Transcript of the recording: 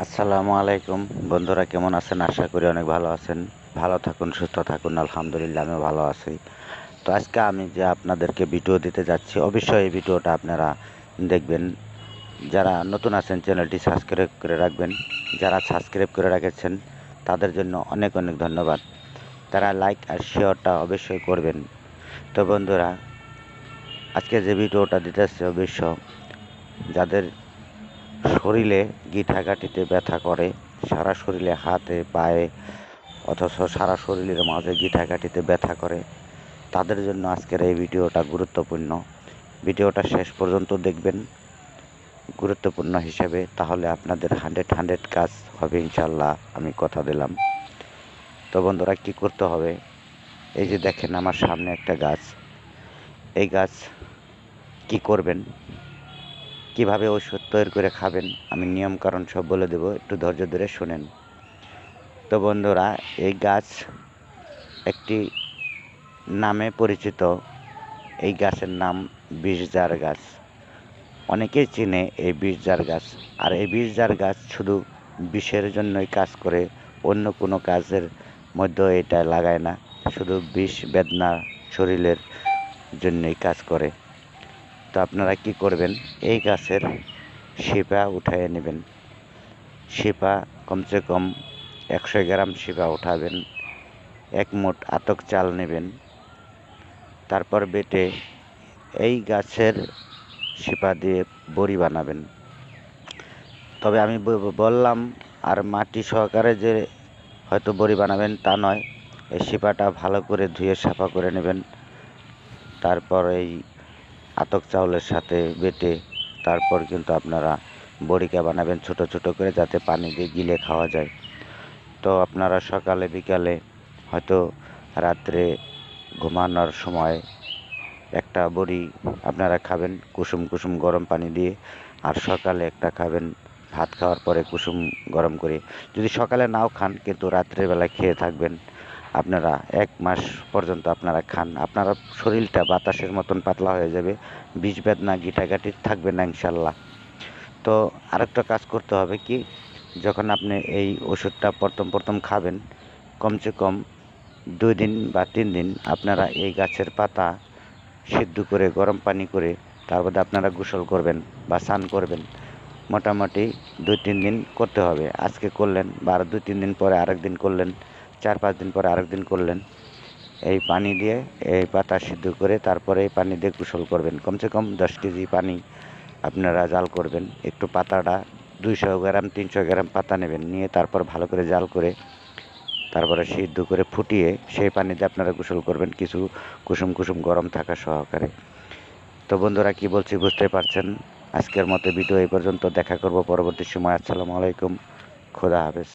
আসসালামু আলাইকুম বন্ধুরা, কেমন আছেন? আশা করি অনেক ভালো আছেন। ভালো থাকুন, সুস্থ থাকুন। আলহামদুলিল্লাহ আমিও ভালো আছি। তো আজকে আমি যে আপনাদেরকে ভিডিও দিতে যাচ্ছি, অবশ্যই এই ভিডিওটা আপনারা দেখবেন। যারা নতুন আছেন চ্যানেলটি সাবস্ক্রাইব করে রাখবেন। যারা সাবস্ক্রাইব করে রেখেছেন তাদের জন্য অনেক অনেক ধন্যবাদ। তারা লাইক আর শেয়ারটা অবশ্যই করবেন। তো বন্ধুরা, আজকে যে ভিডিওটা দিতেছে অবশ্য যাদের শরীরে গিঁঠাগাঁঠিতে ব্যথা করে, সারা শরীরে হাতে পায়ে অথচ সারা শরীরের মাঝে গিঁঠাগাঁঠিতে ব্যথা করে, তাদের জন্য আজকের এই ভিডিওটা গুরুত্বপূর্ণ। ভিডিওটা শেষ পর্যন্ত দেখবেন গুরুত্বপূর্ণ হিসেবে, তাহলে আপনাদের 100 কাজ হবে ইনশাল্লাহ, আমি কথা দিলাম। তো বন্ধুরা, কি করতে হবে? এই যে দেখেন আমার সামনে একটা গাছ, এই গাছ কি করবেন, কিভাবে ওষুধ তৈরি করে খাবেন, আমি নিয়ম কারণ সব বলে দেব, একটু ধৈর্য ধরে শোনেন। তো বন্ধুরা, এই গাছ একটি নামে পরিচিত। এই গাছের নাম বিষজার গাছ। অনেকেই চেনে এই বিষজার গাছ। আর এই বিষজার গাছ শুধু বিষের জন্যই কাজ করে, অন্য কোনো কাজের মধ্যে এটা লাগায় না। শুধু বিষ বেদনা শরীরের জন্যই কাজ করে। তো আপনারা কি করবেন, এই গাছের শিপা উঠায় নেবেন। শিপা কমসে কম 100 গ্রাম শিপা উঠাবেন। এক মুঠ আতক চাল নেবেন, তারপর বেটে এই গাছের শিপা দিয়ে বড়ি বানাবেন। তবে আমি বললাম আর মাটি সহকারে যে হয়তো বড়ি বানাবেন তা নয়। এই শিপাটা ভালো করে ধুয়ে সাফা করে নেবেন। তারপর এই আতক চাউলের সাথে বেটে তারপর কিন্তু আপনারা বড়িটা বানাবেন ছোট ছোট করে, যাতে পানি দিয়ে গিলে খাওয়া যায়। তো আপনারা সকালে বিকালে হয়তো রাত্রে ঘুমানোর সময় একটা বড়ি আপনারা খাবেন কুসুম কুসুম গরম পানি দিয়ে, আর সকালে একটা খাবেন ভাত খাওয়ার পরে কুসুম গরম করে। যদি সকালে নাও খান কিন্তু রাত্রেবেলায় খেয়ে থাকবেন, আপনারা 1 মাস পর্যন্ত আপনারা খান, আপনার শরীরটা বাতাসের মতন পাতলা হয়ে যাবে, বিষ বেদনা গিটাগাটি থাকবে না ইনশাল্লাহ। তো আরেকটা কাজ করতে হবে কি, যখন আপনি এই ওষুধটা প্রথম প্রথম খাবেন, কমসে কম 2 দিন বা 3 দিন আপনারা এই গাছের পাতা সিদ্ধ করে গরম পানি করে তারপরে আপনারা গোসল করবেন বা স্নান করবেন। মোটামুটি 2-3 দিন করতে হবে। আজকে করলেন বা আর 2-3 দিন পরে আরেকদিন করলেন, 4-5 দিন পরে আরেকদিন করলেন। এই পানি দিয়ে এই পাতা সিদ্ধ করে তারপরে এই পানি দিয়ে গোসল করবেন। কমসে কম 10 কেজি পানি আপনারা জাল করবেন। একটু পাতাটা 200 গ্রাম 300 গ্রাম পাতা নেবেন, নিয়ে তারপর ভালো করে জাল করে তারপরে সিদ্ধ করে ফুটিয়ে সেই পানিতে আপনারা গোসল করবেন, কিছু কুসুম কুসুম গরম থাকা সহকারে। তো বন্ধুরা, কি বলছি বুঝতে পারছেন? আজকের মতো ভিডিও এই পর্যন্ত। দেখা করব পরবর্তী সময়। আসসালামু আলাইকুম, খোদা হাফেজ।